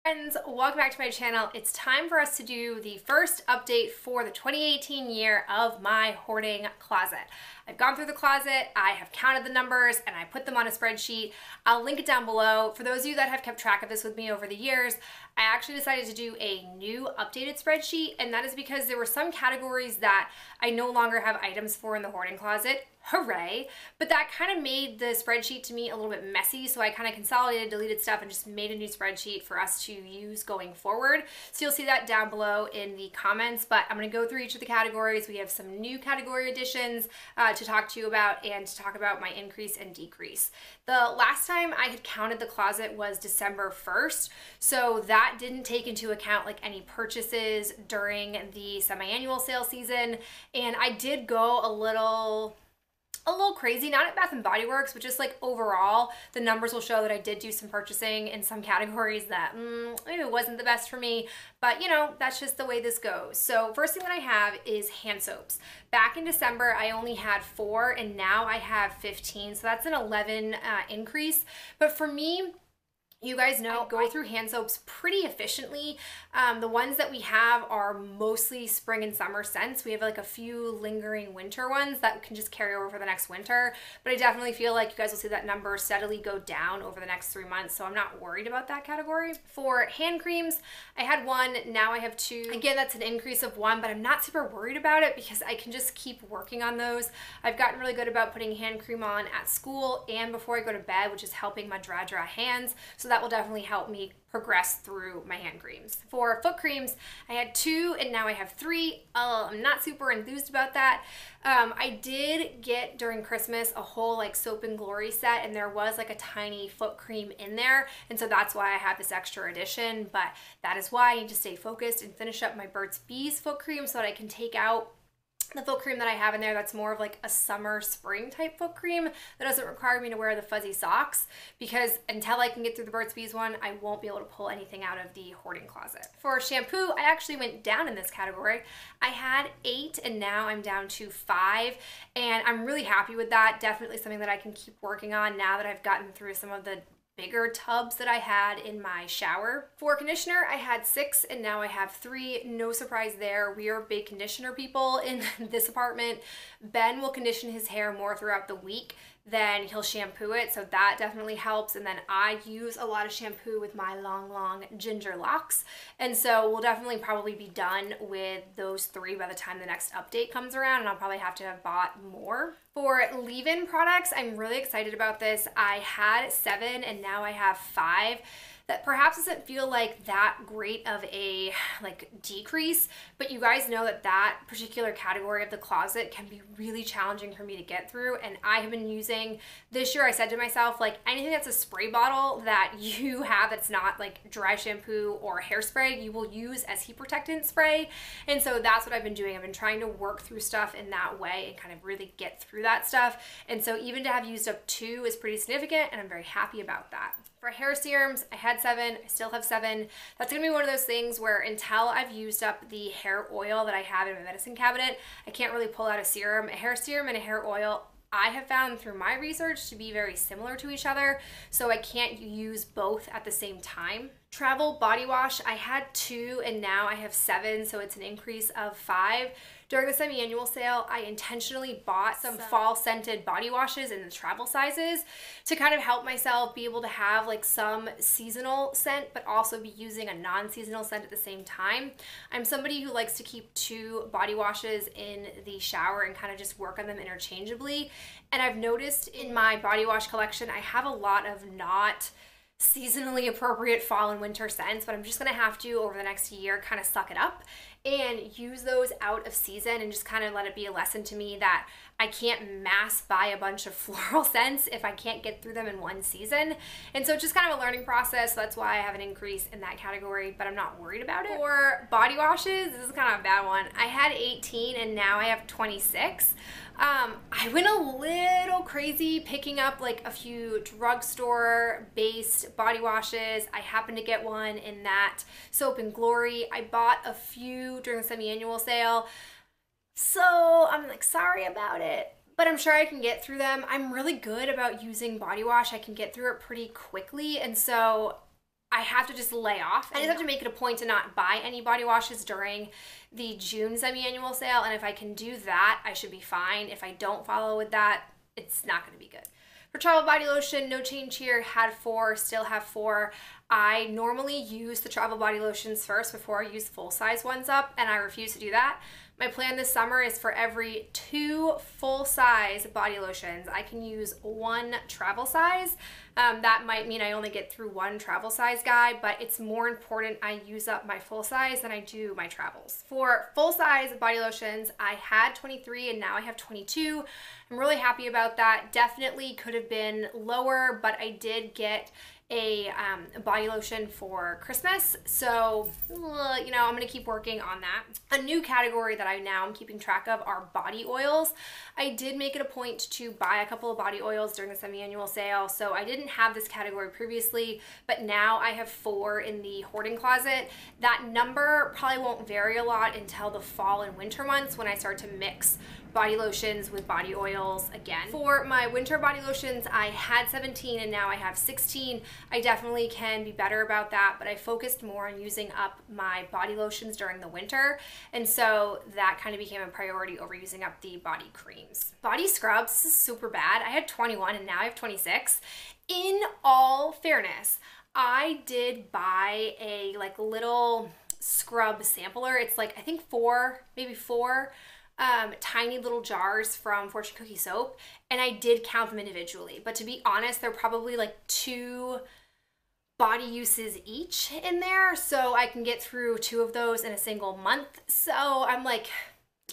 Friends, welcome back to my channel. It's time for us to do the first update for the 2018 year of my hoarding closet. I've gone through the closet, I have counted the numbers, and I put them on a spreadsheet. I'll link it down below. For those of you that have kept track of this with me over the years, I actually decided to do a new updated spreadsheet, and that is because there were some categories that I no longer have items for in the hoarding closet. Hooray! But that kind of made the spreadsheet to me a little bit messy, so I kind of consolidated, deleted stuff, and just made a new spreadsheet for us to use going forward. So you'll see that down below in the comments, but I'm going to go through each of the categories. We have some new category additions to talk to you about and to talk about my increase and decrease. The last time I had counted the closet was December 1st, so that didn't take into account like any purchases during the semi-annual sale season, and I did go a little crazy, not at Bath & Body Works, but just like overall, the numbers will show that I did do some purchasing in some categories that maybe it wasn't the best for me, but you know, that's just the way this goes. So first thing that I have is hand soaps. Back in December, I only had 4 and now I have 15, so that's an 11 increase. But for me, you guys know I go through hand soaps pretty efficiently. The ones that we have are mostly spring and summer scents. We have like a few lingering winter ones that can just carry over for the next winter, but I definitely feel like you guys will see that number steadily go down over the next 3 months, so I'm not worried about that category. For hand creams, I had 1, now I have 2. Again, that's an increase of 1, but I'm not super worried about it because I can just keep working on those. I've gotten really good about putting hand cream on at school and before I go to bed, which is helping my dry hands. So that will definitely help me progress through my hand creams. For foot creams, I had 2 and now I have 3. I'm not super enthused about that. I did get during Christmas a whole like Soap and Glory set, and there was like a tiny foot cream in there, and so that's why I have this extra edition, but that is why I need to stay focused and finish up my Burt's Bees foot cream so that I can take out the foot cream that I have in there that's more of like a summer spring type foot cream that doesn't require me to wear the fuzzy socks, because until I can get through the Burt's Bees one, I won't be able to pull anything out of the hoarding closet. For shampoo, I actually went down in this category. I had 8 and now I'm down to 5, and I'm really happy with that. Definitely something that I can keep working on now that I've gotten through some of the bigger tubs that I had in my shower. For conditioner, I had 6 and now I have 3. No surprise there. We are big conditioner people in this apartment. Ben will condition his hair more throughout the week than he'll shampoo it, so that definitely helps. And then I use a lot of shampoo with my long ginger locks, and so we'll definitely probably be done with those 3 by the time the next update comes around, and I'll probably have to have bought more. For leave-in products, I'm really excited about this. I had 7 and now I have 5. That perhaps doesn't feel like that great of a like decrease, but you guys know that that particular category of the closet can be really challenging for me to get through, and I have been using, this year I said to myself, like anything that's a spray bottle that you have that's not like dry shampoo or hairspray, you will use as heat protectant spray, and so that's what I've been doing. I've been trying to work through stuff in that way and kind of really get through that stuff, and so even to have used up 2 is pretty significant, and I'm very happy about that. For hair serums, I had 7, I still have 7. That's gonna be one of those things where until I've used up the hair oil that I have in my medicine cabinet, I can't really pull out a serum. A hair serum and a hair oil, I have found through my research to be very similar to each other, so I can't use both at the same time. Travel body wash, I had 2 and now I have 7, so it's an increase of 5. During the semi-annual sale, I intentionally bought some fall scented body washes in the travel sizes to kind of help myself be able to have like some seasonal scent, but also be using a non-seasonal scent at the same time. I'm somebody who likes to keep 2 body washes in the shower and kind of just work on them interchangeably. And I've noticed in my body wash collection, I have a lot of not seasonally appropriate fall and winter scents, but I'm just gonna have to, over the next year, kind of suck it up and use those out of season and just kind of let it be a lesson to me that I can't mass buy a bunch of floral scents if I can't get through them in one season. And so it's just kind of a learning process. So that's why I have an increase in that category, but I'm not worried about it. For body washes, this is kind of a bad one. I had 18 and now I have 26. I went a little crazy picking up like a few drugstore based body washes. I happened to get one in that Soap and Glory. I bought a few during the semi-annual sale, so I'm like sorry about it, but I'm sure I can get through them. I'm really good about using body wash. I can get through it pretty quickly, and so I have to just lay off. I just have to make it a point to not buy any body washes during the June semi-annual sale, and if I can do that, I should be fine. If I don't follow with that, it's not going to be good. For travel body lotion, no change here. Had 4, still have 4. I normally use the travel body lotions first before I use the full-size ones up, and I refuse to do that. My plan this summer is for every 2 full-size body lotions, I can use 1 travel size. That might mean I only get through 1 travel size guy, but it's more important I use up my full size than I do my travels. For full-size body lotions, I had 23 and now I have 22. I'm really happy about that. Definitely could have been lower, but I did get a body lotion for Christmas, so you know, I'm gonna keep working on that. A new category that I now am keeping track of are body oils. I did make it a point to buy a couple of body oils during the semi-annual sale, so I didn't have this category previously, but now I have 4 in the hoarding closet. That number probably won't vary a lot until the fall and winter months when I start to mix body lotions with body oils again. For my winter body lotions, I had 17 and now I have 16. I definitely can be better about that, but I focused more on using up my body lotions during the winter, and so that kind of became a priority over using up the body creams. Body scrubs, this is super bad. I had 21 and now I have 26. In all fairness, I did buy a like little scrub sampler. It's like, I think 4, maybe 4 tiny little jars from Fortune Cookie Soap, and I did count them individually, but to be honest, they're probably like 2 body uses each in there, so I can get through 2 of those in a single month. So I'm like,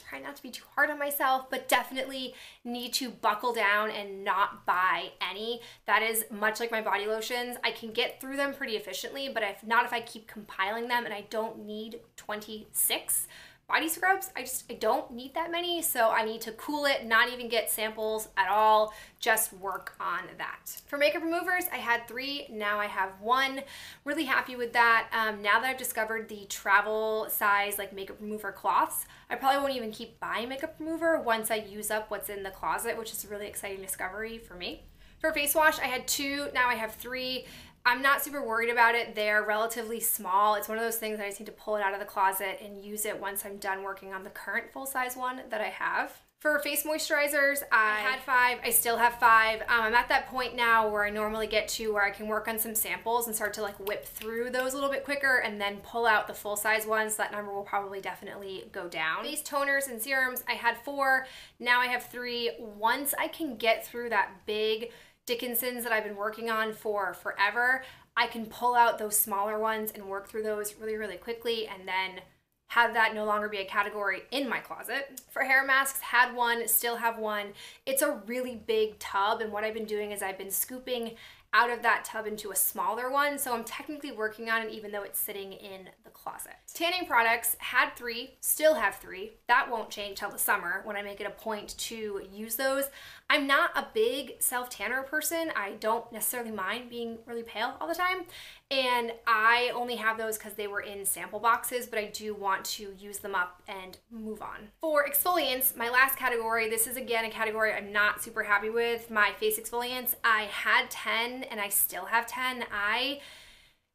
trying not to be too hard on myself, but definitely need to buckle down and not buy any. That is much like my body lotions. I can get through them pretty efficiently, but if I keep compiling them, and I don't need 26 body scrubs. I don't need that many, so I need to cool it, not even get samples at all, just work on that. For makeup removers, I had 3, now I have 1. Really happy with that. Now that I've discovered the travel size like makeup remover cloths, I probably won't even keep buying makeup remover once I use up what's in the closet, which is a really exciting discovery for me. For face wash, I had 2, now I have 3. I'm not super worried about it. They're relatively small. It's one of those things that I just need to pull it out of the closet and use it once I'm done working on the current full-size one that I have. For face moisturizers, I had 5, I still have 5. I'm at that point now where I normally get to where I can work on some samples and start to like whip through those a little bit quicker and then pull out the full-size ones. So that number will probably definitely go down. Face toners and serums, I had 4, now I have 3. Once I can get through that big Dickinson's that I've been working on for forever, I can pull out those smaller ones and work through those really, really quickly, and then have that no longer be a category in my closet. For hair masks, had 1, still have 1. It's a really big tub, and what I've been doing is I've been scooping out of that tub into a smaller one, so I'm technically working on it even though it's sitting in the closet. Tanning products, had 3, still have 3. That won't change till the summer when I make it a point to use those. I'm not a big self-tanner person. I don't necessarily mind being really pale all the time, and I only have those because they were in sample boxes, but I do want to use them up and move on. For exfoliants, my last category, this is again a category I'm not super happy with. My face exfoliants, I had 10 and I still have 10. I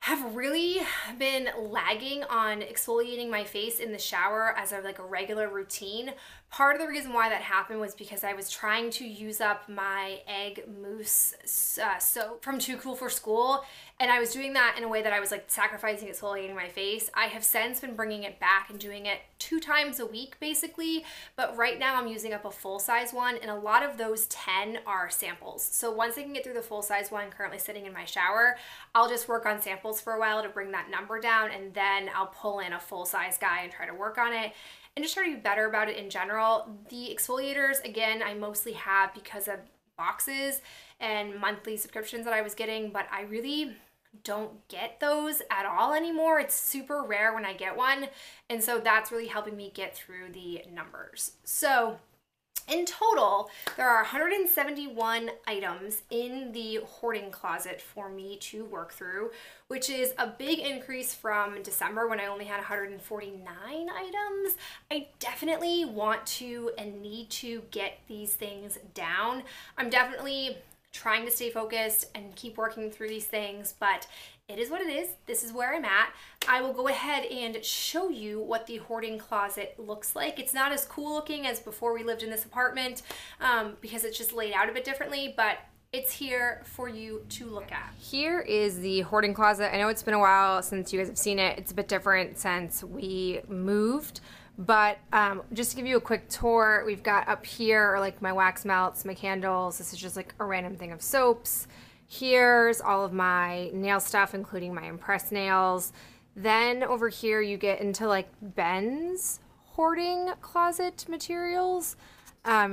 have really been lagging on exfoliating my face in the shower as a regular routine. Part of the reason why that happened was because I was trying to use up my egg mousse soap from Too Cool for School, and I was doing that in a way that I was like sacrificing exfoliating my face. I have since been bringing it back and doing it 2 times a week basically, but right now I'm using up a full-size one, and a lot of those 10 are samples. So once I can get through the full-size one currently sitting in my shower, I'll just work on samples for a while to bring that number down, and then I'll pull in a full-size guy and try to work on it and just try to be better about it in general. The exfoliators, again, I mostly have because of boxes and monthly subscriptions that I was getting, but I really don't get those at all anymore. It's super rare when I get one, and so that's really helping me get through the numbers. So in total, there are 171 items in the hoarding closet for me to work through, which is a big increase from December when I only had 149 items. I definitely want to and need to get these things down. I'm definitely trying to stay focused and keep working through these things, but it is what it is. This is where I'm at. I will go ahead and show you what the hoarding closet looks like. It's not as cool looking as before we lived in this apartment because it's just laid out a bit differently, but it's here for you to look at. Here is the hoarding closet. I know it's been a while since you guys have seen it. It's a bit different since we moved. But just to give you a quick tour, we've got up here are like my wax melts, my candles. This is just like a random thing of soaps. Here's all of my nail stuff, including my impressed nails. Then over here you get into like Ben's hoarding closet materials.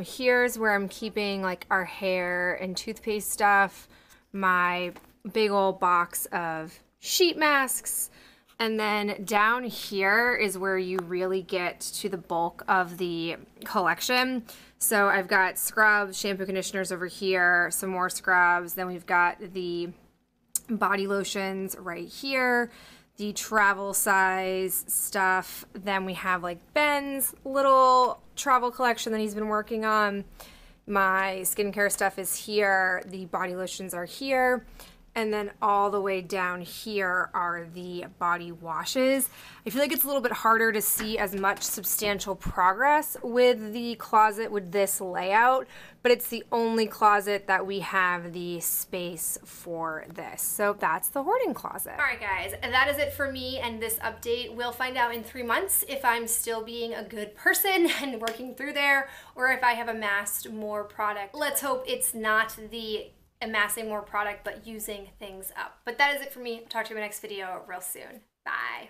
Here's where I'm keeping like our hair and toothpaste stuff, my big old box of sheet masks. And then down here is where you really get to the bulk of the collection. So I've got scrubs, shampoo, conditioners over here, some more scrubs. Then we've got the body lotions right here, the travel size stuff. Then we have like Ben's little travel collection that he's been working on. My skincare stuff is here. The body lotions are here. And then all the way down here are the body washes. I feel like it's a little bit harder to see as much substantial progress with the closet with this layout, but it's the only closet that we have the space for this. So that's the hoarding closet. All right, guys, that is it for me and this update. We'll find out in 3 months if I'm still being a good person and working through there, or if I have amassed more product. Let's hope it's not the amassing more product, but using things up. But that is it for me. I'll talk to you in my next video real soon. Bye.